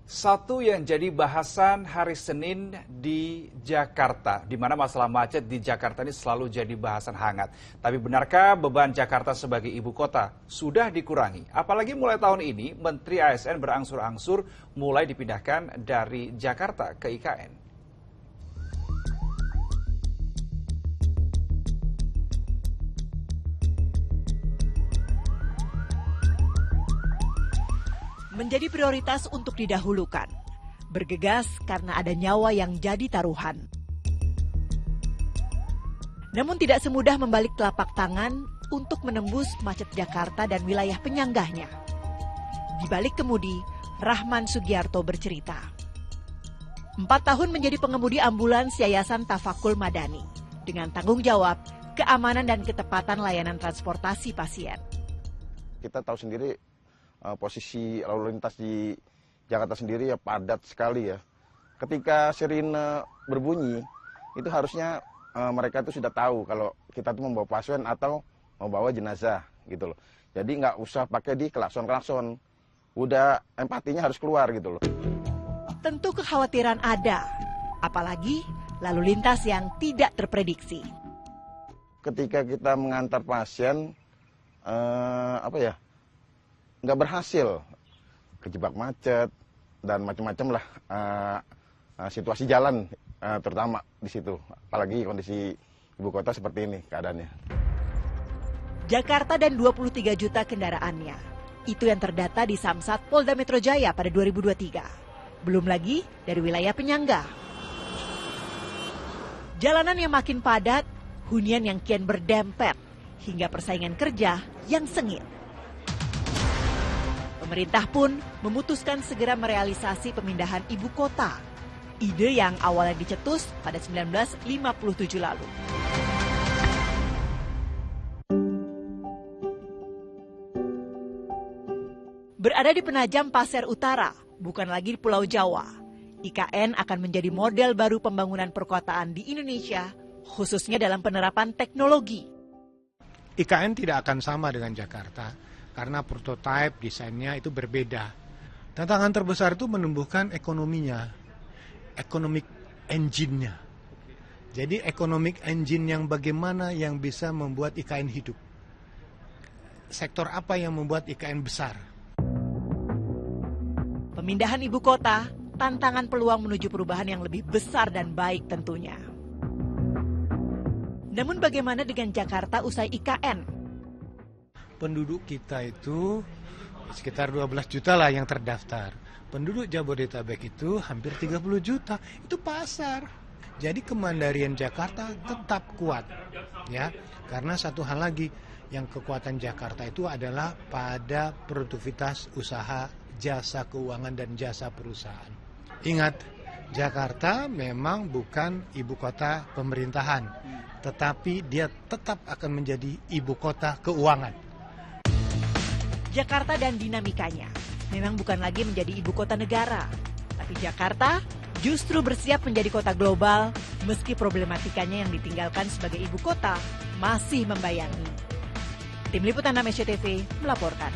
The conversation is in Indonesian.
Satu yang jadi bahasan hari Senin di Jakarta, di mana masalah macet di Jakarta ini selalu jadi bahasan hangat. Tapi benarkah beban Jakarta sebagai ibu kota sudah dikurangi? Apalagi mulai tahun ini, Menteri ASN berangsur-angsur mulai dipindahkan dari Jakarta ke IKN. Menjadi prioritas untuk didahulukan, bergegas karena ada nyawa yang jadi taruhan. Namun tidak semudah membalik telapak tangan untuk menembus macet Jakarta dan wilayah penyanggahnya. Di balik kemudi, Rahman Sugiarto bercerita. 4 tahun menjadi pengemudi ambulans Yayasan Tafakul Madani, dengan tanggung jawab, keamanan dan ketepatan layanan transportasi pasien. Kita tahu sendiri, posisi lalu lintas di Jakarta sendiri ya padat sekali ya. Ketika sirine berbunyi, itu harusnya mereka itu sudah tahu kalau kita tuh membawa pasien atau membawa jenazah gitu loh. Jadi nggak usah pakai di klakson-klakson. Udah empatinya harus keluar gitu loh. Tentu kekhawatiran ada, apalagi lalu lintas yang tidak terprediksi. Ketika kita mengantar pasien, nggak berhasil, kejebak macet dan macam-macam lah situasi jalan terutama di situ, apalagi kondisi ibu kota seperti ini keadaannya. Jakarta dan 23 juta kendaraannya, itu yang terdata di Samsat Polda Metro Jaya pada 2023. Belum lagi dari wilayah penyangga. Jalanan yang makin padat, hunian yang kian berdempet, hingga persaingan kerja yang sengit. Pemerintah pun memutuskan segera merealisasi pemindahan ibu kota. Ide yang awalnya dicetus pada 1957 lalu. Berada di Penajam Pasir Utara, bukan lagi di Pulau Jawa, IKN akan menjadi model baru pembangunan perkotaan di Indonesia, khususnya dalam penerapan teknologi. IKN tidak akan sama dengan Jakarta, karena prototipe desainnya itu berbeda. Tantangan terbesar itu menumbuhkan ekonominya, economic engine-nya. Jadi economic engine yang bagaimana yang bisa membuat IKN hidup. Sektor apa yang membuat IKN besar? Pemindahan ibu kota, tantangan peluang menuju perubahan yang lebih besar dan baik tentunya. Namun bagaimana dengan Jakarta usai IKN? Penduduk kita itu sekitar 12 juta lah yang terdaftar. Penduduk Jabodetabek itu hampir 30 juta. Itu pasar. Jadi kemandirian Jakarta tetap kuat. Ya, karena satu hal lagi, yang kekuatan Jakarta itu adalah pada produktivitas usaha, jasa keuangan dan jasa perusahaan. Ingat, Jakarta memang bukan ibu kota pemerintahan, tetapi dia tetap akan menjadi ibu kota keuangan. Jakarta dan dinamikanya memang bukan lagi menjadi ibu kota negara, tapi Jakarta justru bersiap menjadi kota global meski problematikanya yang ditinggalkan sebagai ibu kota masih membayangi. Tim Liputan 6 SCTV melaporkan.